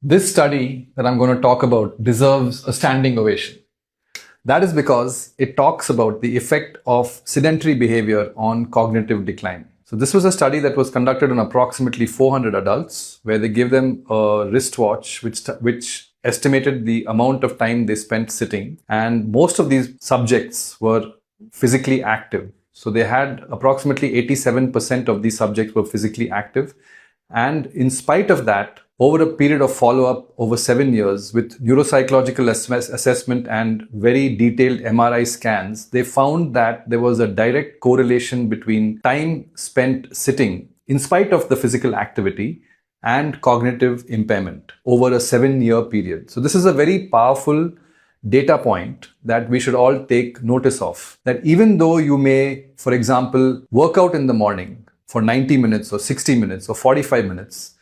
This study that I'm going to talk about deserves a standing ovation. That is because it talks about the effect of sedentary behavior on cognitive decline. So this was a study that was conducted on approximately 400 adults, where they gave them a wristwatch which estimated the amount of time they spent sitting. And most of these subjects were physically active. So they had approximately 87% of these subjects were physically active. And in spite of that, over a period of follow-up over 7 years with neuropsychological assessment and very detailed MRI scans, they found that there was a direct correlation between time spent sitting in spite of the physical activity and cognitive impairment over a 7-year period. So this is a very powerful data point that we should all take notice of. That even though you may, for example, work out in the morning for 90 minutes or 60 minutes or 45 minutes,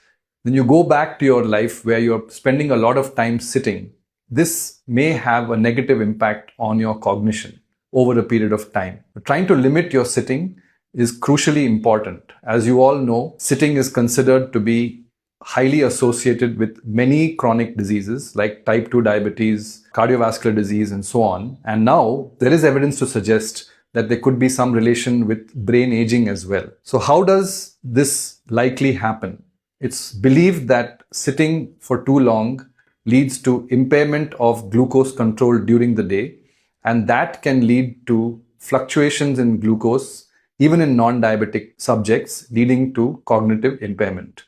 then you go back to your life where you're spending a lot of time sitting, this may have a negative impact on your cognition over a period of time. But trying to limit your sitting is crucially important. As you all know, sitting is considered to be highly associated with many chronic diseases like type 2 diabetes, cardiovascular disease, and so on. And now there is evidence to suggest that there could be some relation with brain aging as well. So how does this likely happen? It's believed that sitting for too long leads to impairment of glucose control during the day, and that can lead to fluctuations in glucose even in non-diabetic subjects, leading to cognitive impairment.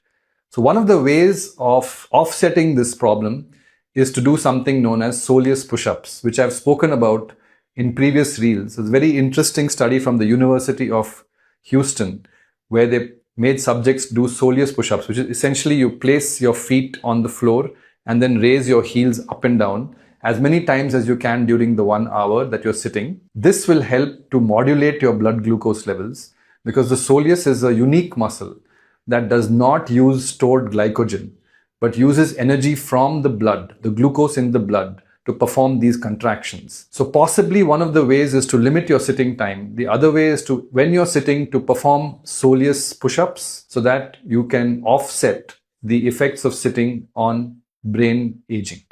So one of the ways of offsetting this problem is to do something known as soleus push-ups, which I've spoken about in previous reels. It's a very interesting study from the University of Houston, where they made subjects do soleus push-ups, which is essentially you place your feet on the floor and then raise your heels up and down as many times as you can during the 1 hour that you're sitting. This will help to modulate your blood glucose levels because the soleus is a unique muscle that does not use stored glycogen, but uses energy from the blood, the glucose in the blood, to perform these contractions. So possibly one of the ways is to limit your sitting time. The other way is to, when you're sitting, to perform soleus push-ups so that you can offset the effects of sitting on brain aging.